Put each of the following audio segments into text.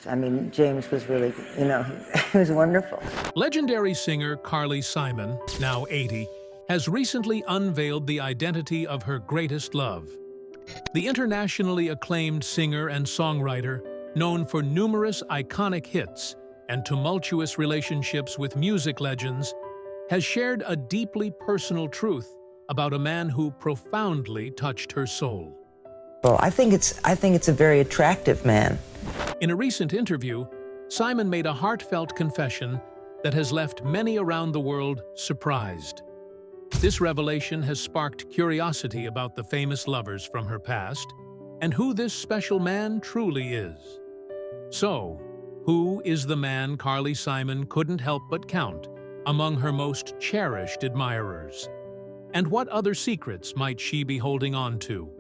I mean, James was really, he was wonderful. Legendary singer Carly Simon, now 80, has recently unveiled the identity of her greatest love. The internationally acclaimed singer and songwriter, known for numerous iconic hits and tumultuous relationships with music legends, has shared a deeply personal truth about a man who profoundly touched her soul. Well, I think it's a very attractive man. In a recent interview, Simon made a heartfelt confession that has left many around the world surprised. This revelation has sparked curiosity about the famous lovers from her past and who this special man truly is. So, who is the man Carly Simon couldn't help but count among her most cherished admirers? And what other secrets might she be holding on to?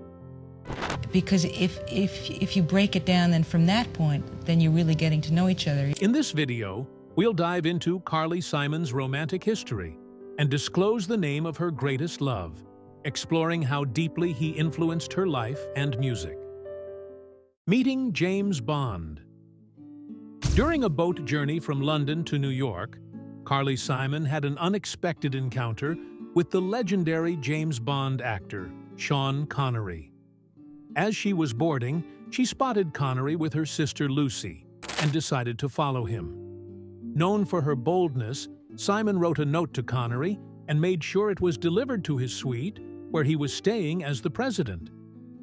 Because if you break it down, then from that point, then you're really getting to know each other. In this video, we'll dive into Carly Simon's romantic history and disclose the name of her greatest love, exploring how deeply he influenced her life and music. Meeting James Bond. During a boat journey from London to New York, Carly Simon had an unexpected encounter with the legendary James Bond actor, Sean Connery. As she was boarding, she spotted Connery with her sister Lucy and decided to follow him. Known for her boldness, Simon wrote a note to Connery and made sure it was delivered to his suite, where he was staying as the president.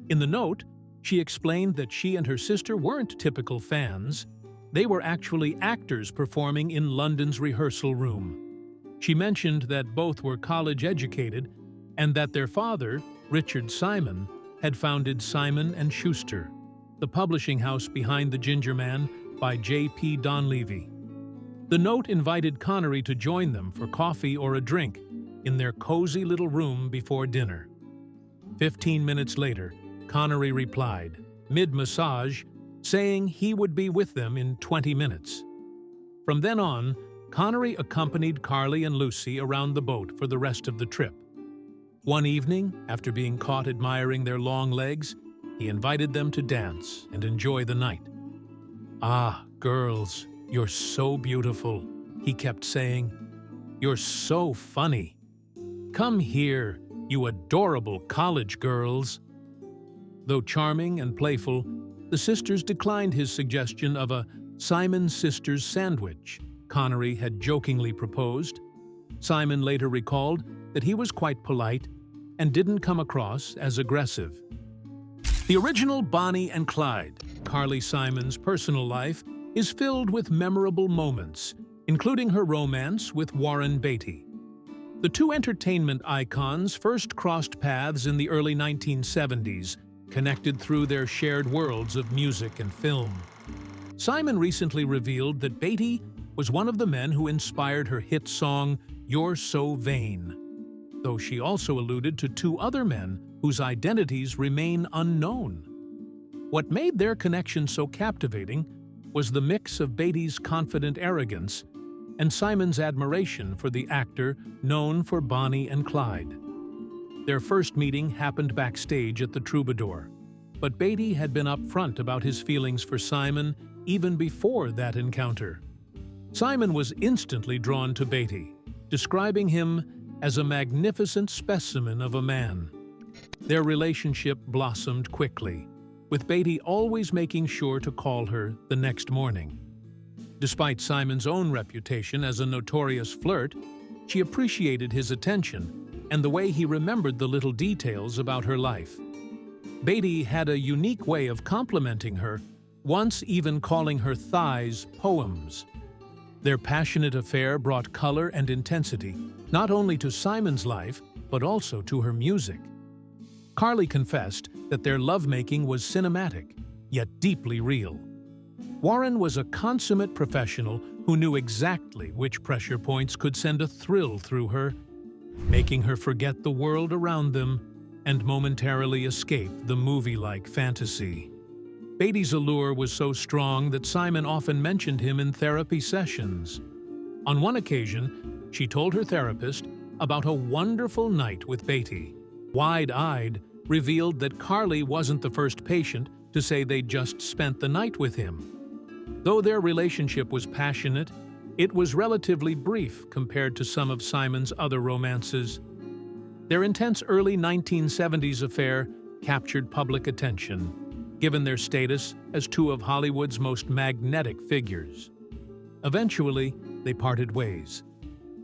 In the note, she explained that she and her sister weren't typical fans. They were actually actors performing in London's rehearsal room. She mentioned that both were college-educated and that their father, Richard Simon, had founded Simon & Schuster, the publishing house behind The Ginger Man by J.P. Donlevy. The note invited Connery to join them for coffee or a drink in their cozy little room before dinner. 15 minutes later, Connery replied, mid-massage, saying he would be with them in 20 minutes. From then on, Connery accompanied Carly and Lucy around the boat for the rest of the trip. One evening, after being caught admiring their long legs, he invited them to dance and enjoy the night. "Ah, girls, you're so beautiful," he kept saying. "You're so funny. Come here, you adorable college girls." Though charming and playful, the sisters declined his suggestion of a Simon Sisters sandwich Connery had jokingly proposed. Simon later recalled that he was quite polite and didn't come across as aggressive. The original Bonnie and Clyde, Carly Simon's personal life, is filled with memorable moments, including her romance with Warren Beatty. The two entertainment icons first crossed paths in the early 1970s, connected through their shared worlds of music and film. Simon recently revealed that Batty was one of the men who inspired her hit song, "You're So Vain," though she also alluded to two other men whose identities remain unknown. What made their connection so captivating was the mix of Batty's confident arrogance and Simon's admiration for the actor known for Bonnie and Clyde. Their first meeting happened backstage at the Troubadour, but Batty had been upfront about his feelings for Simon even before that encounter. Simon was instantly drawn to Batty, describing him as a magnificent specimen of a man. Their relationship blossomed quickly, with Batty always making sure to call her the next morning. Despite Simon's own reputation as a notorious flirt, she appreciated his attention and the way he remembered the little details about her life. Batty had a unique way of complimenting her, once even calling her thighs poems. Their passionate affair brought color and intensity, not only to Simon's life, but also to her music. Carly confessed that their lovemaking was cinematic, yet deeply real. Warren was a consummate professional who knew exactly which pressure points could send a thrill through her, making her forget the world around them and momentarily escape the movie-like fantasy. Batty's allure was so strong that Simon often mentioned him in therapy sessions. On one occasion, she told her therapist about a wonderful night with Batty. Wide-eyed, revealed that Carly wasn't the first patient to say they'd just spent the night with him. Though their relationship was passionate, it was relatively brief compared to some of Simon's other romances. Their intense early 1970s affair captured public attention, given their status as two of Hollywood's most magnetic figures. Eventually, they parted ways,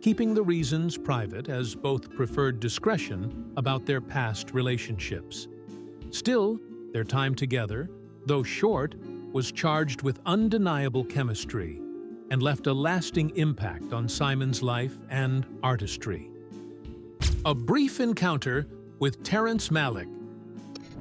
keeping the reasons private as both preferred discretion about their past relationships. Still, their time together, though short, was charged with undeniable chemistry and left a lasting impact on Simon's life and artistry. A brief encounter with Terrence Malik.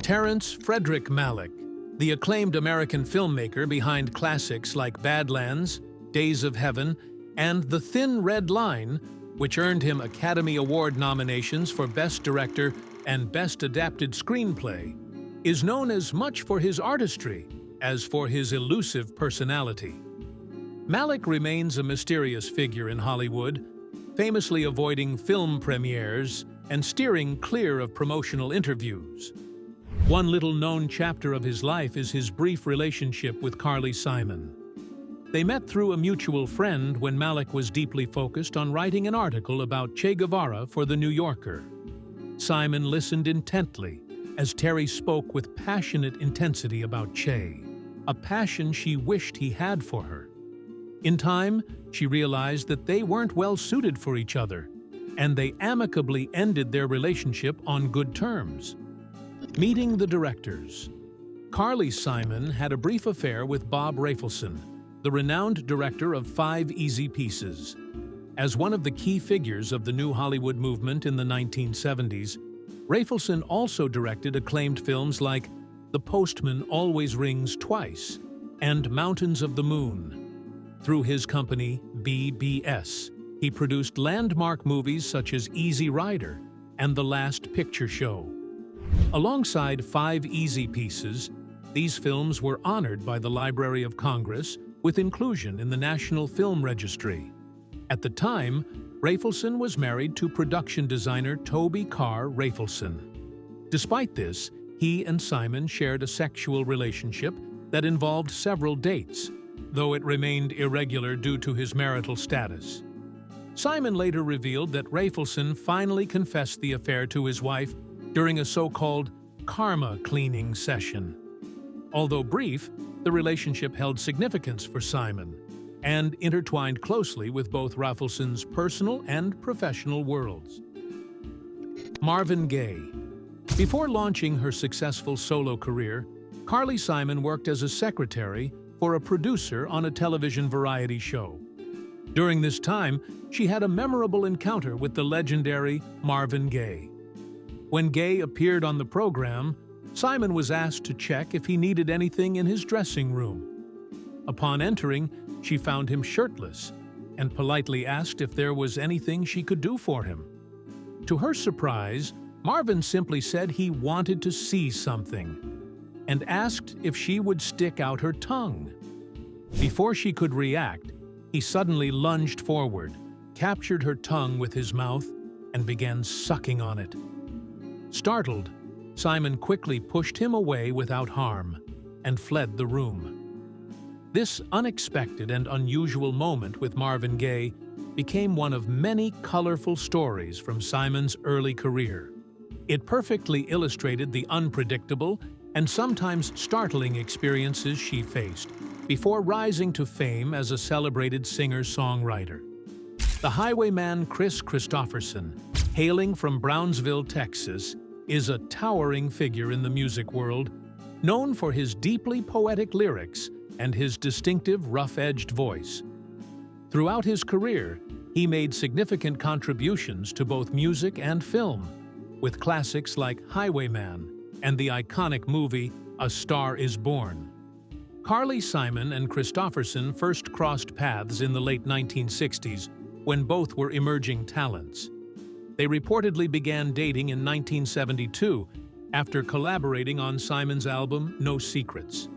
Terrence Frederick Malik, the acclaimed American filmmaker behind classics like Badlands, Days of Heaven, and The Thin Red Line, which earned him Academy Award nominations for Best Director and Best Adapted Screenplay, is known as much for his artistry as for his elusive personality. Malik remains a mysterious figure in Hollywood, famously avoiding film premieres and steering clear of promotional interviews. One little-known chapter of his life is his brief relationship with Carly Simon. They met through a mutual friend when Malik was deeply focused on writing an article about Che Guevara for The New Yorker. Simon listened intently as Terry spoke with passionate intensity about Che, a passion she wished he had for her. In time, she realized that they weren't well suited for each other, and they amicably ended their relationship on good terms. Meeting the directors. Carly Simon had a brief affair with Bob Rafelson, the renowned director of 5 Easy Pieces. As one of the key figures of the New Hollywood movement in the 1970s, Rafelson also directed acclaimed films like The Postman Always Rings Twice and Mountains of the Moon. Through his company, BBS, he produced landmark movies such as Easy Rider and The Last Picture Show. Alongside 5 Easy Pieces, these films were honored by the Library of Congress with inclusion in the National Film Registry. At the time, Rafelson was married to production designer Toby Carr Rafelson. Despite this, he and Simon shared a sexual relationship that involved several dates, though it remained irregular due to his marital status. Simon later revealed that Rafelson finally confessed the affair to his wife during a so-called karma cleaning session. Although brief, the relationship held significance for Simon and intertwined closely with both Rafelson's personal and professional worlds. Marvin Gay. Before launching her successful solo career, Carly Simon worked as a secretary for a producer on a television variety show. During this time, she had a memorable encounter with the legendary Marvin Gay. When Gay appeared on the program, Simon was asked to check if he needed anything in his dressing room. Upon entering, she found him shirtless and politely asked if there was anything she could do for him. To her surprise, Marvin simply said he wanted to see something and asked if she would stick out her tongue. Before she could react, he suddenly lunged forward, captured her tongue with his mouth, and began sucking on it. Startled, Simon quickly pushed him away without harm and fled the room. This unexpected and unusual moment with Marvin Gay became one of many colorful stories from Simon's early career. It perfectly illustrated the unpredictable and sometimes startling experiences she faced before rising to fame as a celebrated singer-songwriter. The highwayman Kris Kristofferson, hailing from Brownsville, Texas, is a towering figure in the music world, known for his deeply poetic lyrics and his distinctive rough-edged voice. Throughout his career, he made significant contributions to both music and film, with classics like Highwayman and the iconic movie A Star Is Born. Carly Simon and Kristofferson first crossed paths in the late 1960s when both were emerging talents. They reportedly began dating in 1972 after collaborating on Simon's album No Secrets.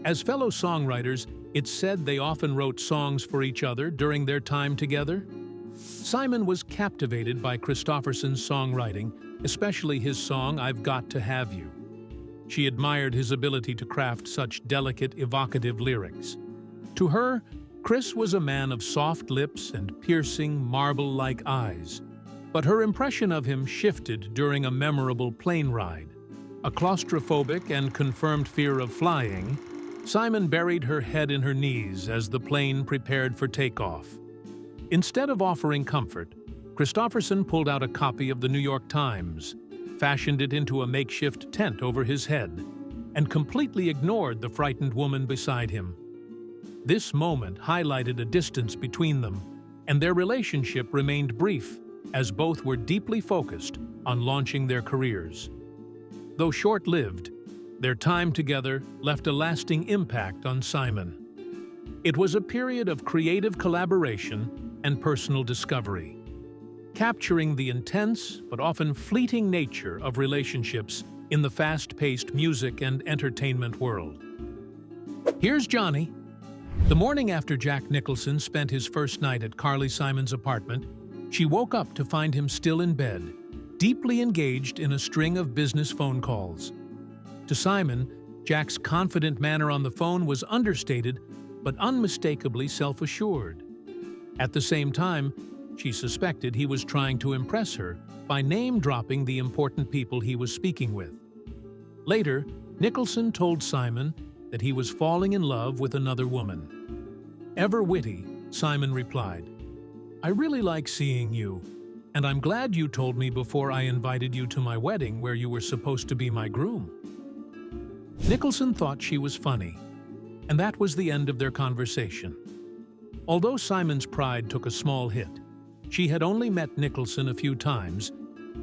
As fellow songwriters, it's said they often wrote songs for each other during their time together. Simon was captivated by Kristofferson's songwriting, especially his song I've Got to Have You. She admired his ability to craft such delicate, evocative lyrics. To her, Chris was a man of soft lips and piercing, marble-like eyes. But her impression of him shifted during a memorable plane ride. A claustrophobic and confirmed fear of flying, Simon buried her head in her knees as the plane prepared for takeoff. Instead of offering comfort, Kristofferson pulled out a copy of the New York Times, fashioned it into a makeshift tent over his head, and completely ignored the frightened woman beside him. This moment highlighted a distance between them, and their relationship remained brief as both were deeply focused on launching their careers. Though short-lived, their time together left a lasting impact on Simon. It was a period of creative collaboration and personal discovery, capturing the intense but often fleeting nature of relationships in the fast-paced music and entertainment world. Here's Johnny. The morning after Jack Nicholson spent his first night at Carly Simon's apartment, she woke up to find him still in bed, deeply engaged in a string of business phone calls. To Simon, Jack's confident manner on the phone was understated but unmistakably self-assured. At the same time, she suspected he was trying to impress her by name-dropping the important people he was speaking with. Later, Nicholson told Simon that he was falling in love with another woman. Ever witty, Simon replied, "I really like seeing you, and I'm glad you told me before I invited you to my wedding where you were supposed to be my groom." Nicholson thought she was funny, and that was the end of their conversation. Although Simon's pride took a small hit, she had only met Nicholson a few times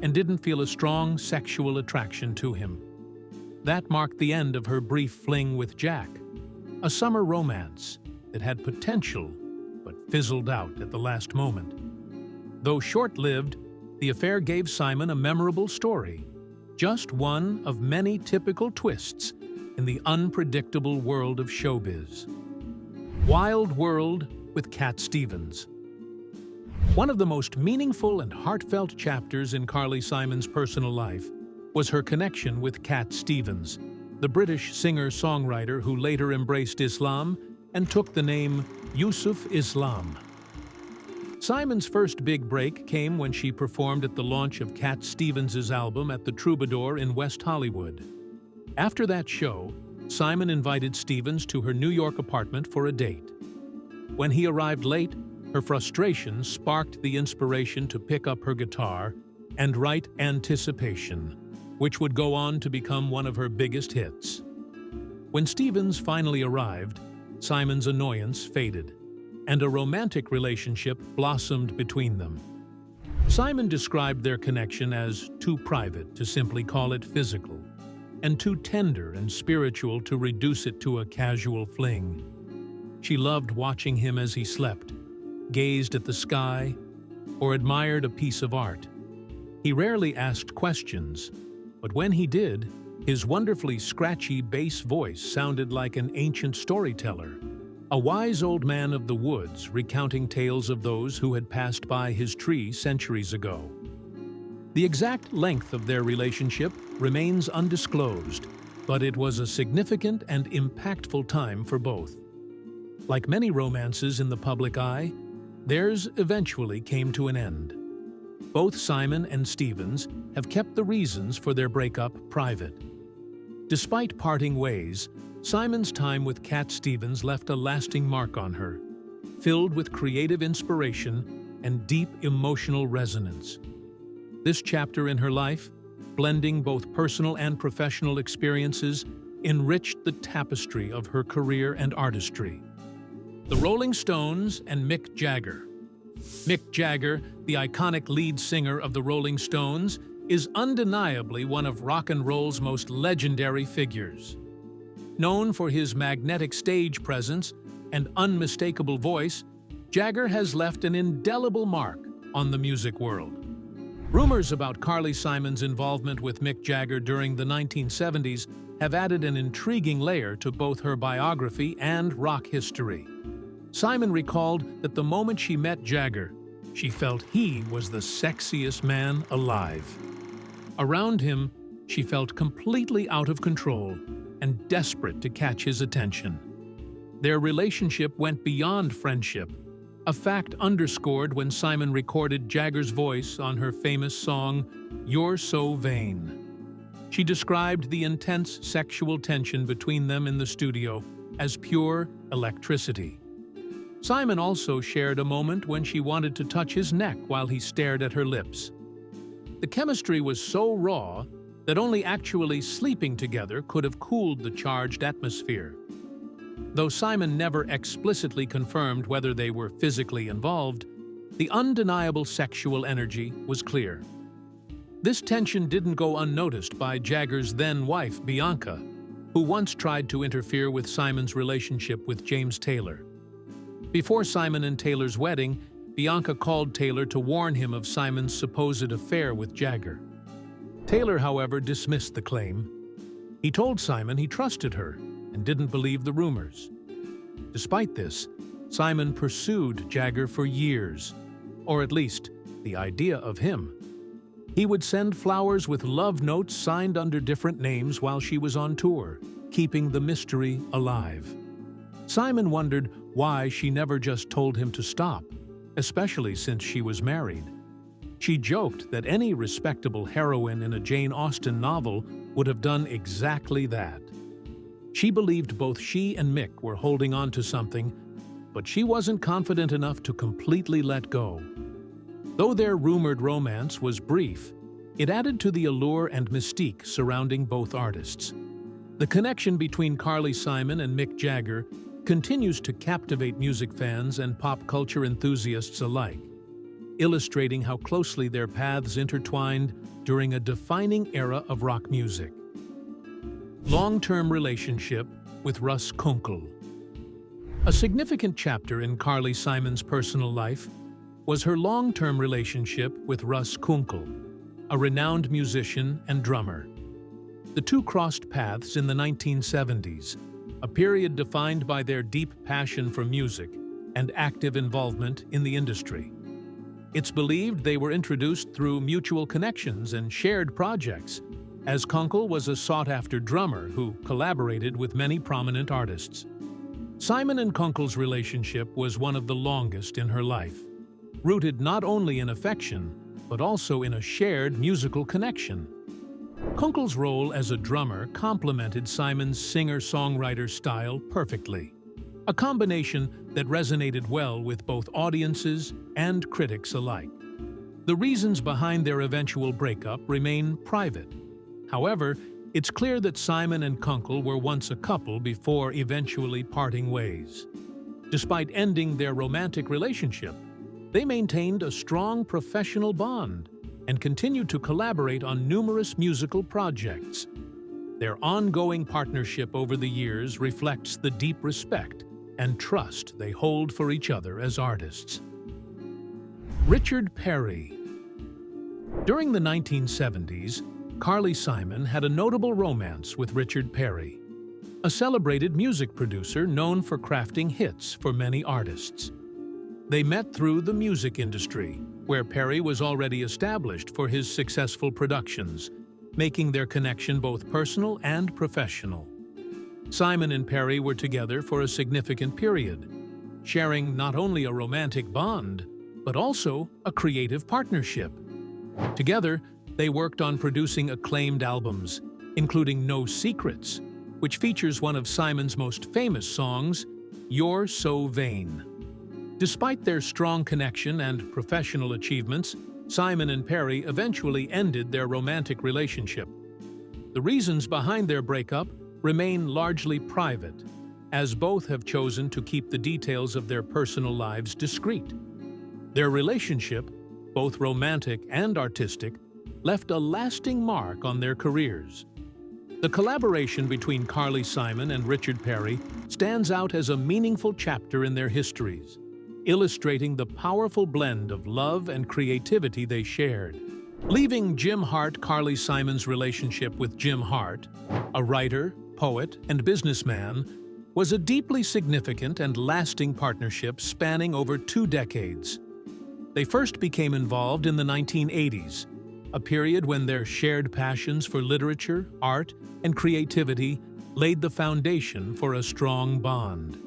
and didn't feel a strong sexual attraction to him. That marked the end of her brief fling with Jack, a summer romance that had potential but fizzled out at the last moment. Though short-lived, the affair gave Simon a memorable story, just one of many typical twists in the unpredictable world of showbiz. Wild World with Cat Stevens. One of the most meaningful and heartfelt chapters in Carly Simon's personal life was her connection with Cat Stevens, the British singer-songwriter who later embraced Islam and took the name Yusuf Islam. Simon's first big break came when she performed at the launch of Cat Stevens' album at the Troubadour in West Hollywood. After that show, Simon invited Stevens to her New York apartment for a date. When he arrived late, her frustration sparked the inspiration to pick up her guitar and write Anticipation, which would go on to become one of her biggest hits. When Stevens finally arrived, Simon's annoyance faded, and a romantic relationship blossomed between them. Simon described their connection as too private to simply call it physical, and too tender and spiritual to reduce it to a casual fling. She loved watching him as he slept, gazed at the sky, or admired a piece of art. He rarely asked questions, but when he did, his wonderfully scratchy bass voice sounded like an ancient storyteller, a wise old man of the woods recounting tales of those who had passed by his tree centuries ago. The exact length of their relationship remains undisclosed, but it was a significant and impactful time for both. Like many romances in the public eye, theirs eventually came to an end. Both Simon and Stevens have kept the reasons for their breakup private. Despite parting ways, Simon's time with Cat Stevens left a lasting mark on her, filled with creative inspiration and deep emotional resonance. This chapter in her life, blending both personal and professional experiences, enriched the tapestry of her career and artistry. The Rolling Stones and Mick Jagger. Mick Jagger, the iconic lead singer of the Rolling Stones, is undeniably one of rock and roll's most legendary figures. Known for his magnetic stage presence and unmistakable voice, Jagger has left an indelible mark on the music world. Rumors about Carly Simon's involvement with Mick Jagger during the 1970s have added an intriguing layer to both her biography and rock history. Simon recalled that the moment she met Jagger, she felt he was the sexiest man alive. Around him, she felt completely out of control and desperate to catch his attention. Their relationship went beyond friendship, a fact underscored when Simon recorded Jagger's voice on her famous song, "You're So Vain." She described the intense sexual tension between them in the studio as pure electricity. Simon also shared a moment when she wanted to touch his neck while he stared at her lips. The chemistry was so raw that only actually sleeping together could have cooled the charged atmosphere. Though Simon never explicitly confirmed whether they were physically involved, the undeniable sexual energy was clear. This tension didn't go unnoticed by Jagger's then-wife, Bianca, who once tried to interfere with Simon's relationship with James Taylor. Before Simon and Taylor's wedding, Bianca called Taylor to warn him of Simon's supposed affair with Jagger. Taylor, however, dismissed the claim. He told Simon he trusted her and didn't believe the rumors. Despite this, Simon pursued Jagger for years, or at least the idea of him. He would send flowers with love notes signed under different names while she was on tour, keeping the mystery alive. Simon wondered why she never just told him to stop, especially since she was married. She joked that any respectable heroine in a Jane Austen novel would have done exactly that. She believed both she and Mick were holding on to something, but she wasn't confident enough to completely let go. Though their rumored romance was brief, it added to the allure and mystique surrounding both artists. The connection between Carly Simon and Mick Jagger continues to captivate music fans and pop culture enthusiasts alike, illustrating how closely their paths intertwined during a defining era of rock music. Long-term relationship with Russ Kungl. A significant chapter in Carly Simon's personal life was her long-term relationship with Russ Kungl, a renowned musician and drummer. The two crossed paths in the 1970s, a period defined by their deep passion for music and active involvement in the industry. It's believed they were introduced through mutual connections and shared projects, as Kungl was a sought-after drummer who collaborated with many prominent artists. Simon and Kungl's relationship was one of the longest in her life, rooted not only in affection, but also in a shared musical connection. Kungl's role as a drummer complemented Simon's singer-songwriter style perfectly, a combination that resonated well with both audiences and critics alike. The reasons behind their eventual breakup remain private. However, it's clear that Simon and Kungl were once a couple before eventually parting ways. Despite ending their romantic relationship, they maintained a strong professional bond and continued to collaborate on numerous musical projects. Their ongoing partnership over the years reflects the deep respect and trust they hold for each other as artists. Richard Perry. During the 1970s, Carly Simon had a notable romance with Richard Perry, a celebrated music producer known for crafting hits for many artists. They met through the music industry, where Perry was already established for his successful productions, making their connection both personal and professional. Simon and Perry were together for a significant period, sharing not only a romantic bond, but also a creative partnership. Together, they worked on producing acclaimed albums, including No Secrets, which features one of Simon's most famous songs, You're So Vain. Despite their strong connection and professional achievements, Simon and Perry eventually ended their romantic relationship. The reasons behind their breakup remain largely private, as both have chosen to keep the details of their personal lives discreet. Their relationship, both romantic and artistic, left a lasting mark on their careers. The collaboration between Carly Simon and Richard Perry stands out as a meaningful chapter in their histories, illustrating the powerful blend of love and creativity they shared. Leaving Jim Hart, Carly Simon's relationship with Jim Hart, a writer, poet, and businessman, was a deeply significant and lasting partnership spanning over 2 decades. They first became involved in the 1980s, a period when their shared passions for literature, art, and creativity laid the foundation for a strong bond.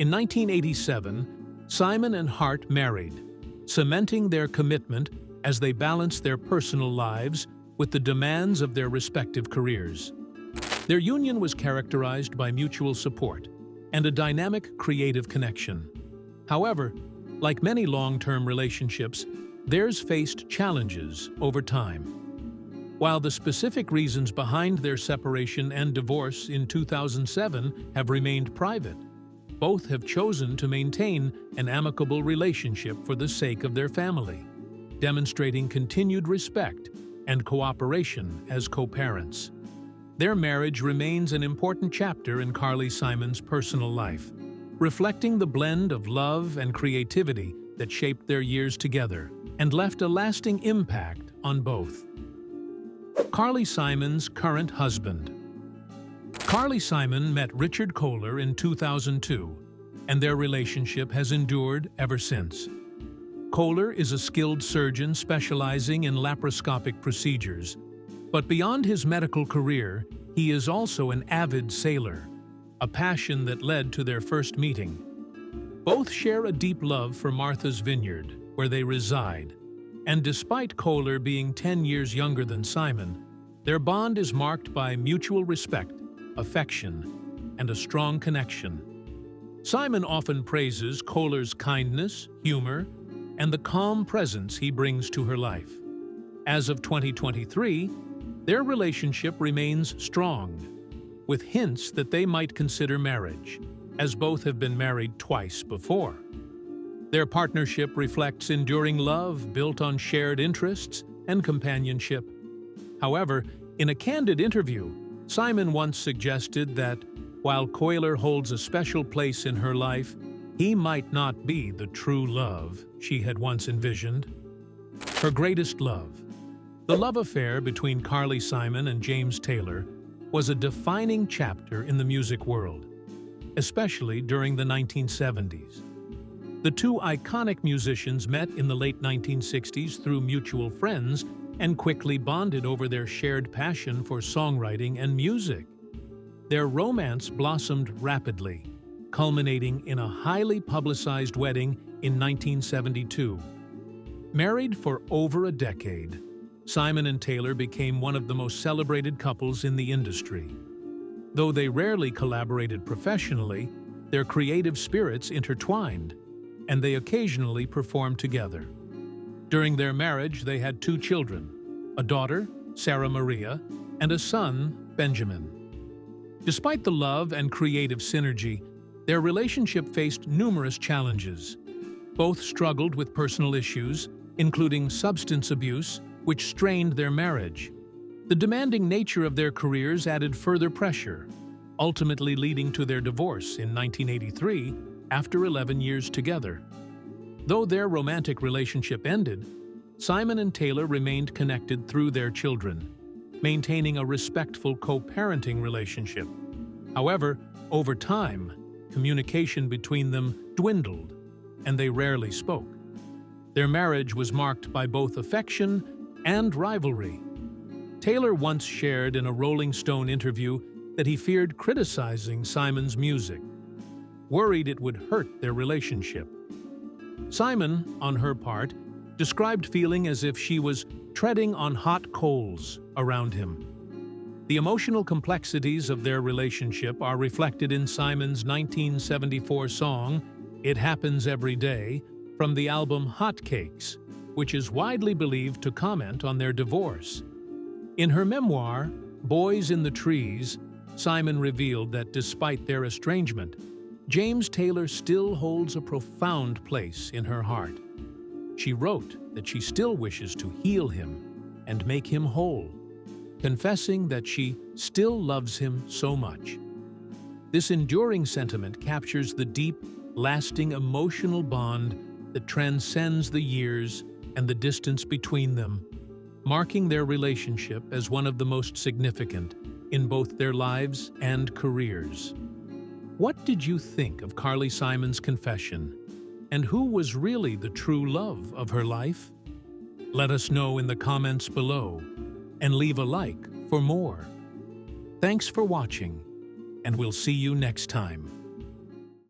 In 1987, Simon and Hart married, cementing their commitment as they balanced their personal lives with the demands of their respective careers. Their union was characterized by mutual support and a dynamic creative connection. However, like many long-term relationships, theirs faced challenges over time. While the specific reasons behind their separation and divorce in 2007 have remained private, both have chosen to maintain an amicable relationship for the sake of their family, demonstrating continued respect and cooperation as co-parents. Their marriage remains an important chapter in Carly Simon's personal life, reflecting the blend of love and creativity that shaped their years together and left a lasting impact on both. Carly Simon's current husband. Carly Simon met Richard Kohler in 2002, and their relationship has endured ever since. Kohler is a skilled surgeon specializing in laparoscopic procedures, but beyond his medical career, he is also an avid sailor, a passion that led to their first meeting. Both share a deep love for Martha's Vineyard, where they reside, and despite Kohler being 10 years younger than Simon, their bond is marked by mutual respect, affection, and a strong connection. Simon often praises Kohler's kindness, humor, and the calm presence he brings to her life. As of 2023, their relationship remains strong, with hints that they might consider marriage, as both have been married twice before. Their partnership reflects enduring love built on shared interests and companionship. However, in a candid interview, Simon once suggested that, while Kohler holds a special place in her life, he might not be the true love she had once envisioned. Her greatest love. The love affair between Carly Simon and James Taylor was a defining chapter in the music world, especially during the 1970s. The two iconic musicians met in the late 1960s through mutual friends and quickly bonded over their shared passion for songwriting and music. Their romance blossomed rapidly, culminating in a highly publicized wedding in 1972. Married for over a decade, Simon and Taylor became one of the most celebrated couples in the industry. Though they rarely collaborated professionally, their creative spirits intertwined, and they occasionally performed together. During their marriage, they had 2 children, a daughter, Sarah Maria, and a son, Benjamin. Despite the love and creative synergy, their relationship faced numerous challenges. Both struggled with personal issues, including substance abuse, which strained their marriage. The demanding nature of their careers added further pressure, ultimately leading to their divorce in 1983 after 11 years together. Though their romantic relationship ended, Simon and Taylor remained connected through their children, maintaining a respectful co-parenting relationship. However, over time, communication between them dwindled, and they rarely spoke. Their marriage was marked by both affection and rivalry. Taylor once shared in a Rolling Stone interview that he feared criticizing Simon's music, worried it would hurt their relationship. Simon, on her part, described feeling as if she was treading on hot coals around him. The emotional complexities of their relationship are reflected in Simon's 1974 song, It Happens Every Day, from the album Hot Cakes, which is widely believed to comment on their divorce. In her memoir, Boys in the Trees, Simon revealed that despite their estrangement, James Taylor still holds a profound place in her heart. She wrote that she still wishes to heal him and make him whole, confessing that she still loves him so much. This enduring sentiment captures the deep, lasting emotional bond that transcends the years and the distance between them, marking their relationship as one of the most significant in both their lives and careers. What did you think of Carly Simon's confession, and who was really the true love of her life? Let us know in the comments below, and leave a like for more. Thanks for watching, and we'll see you next time.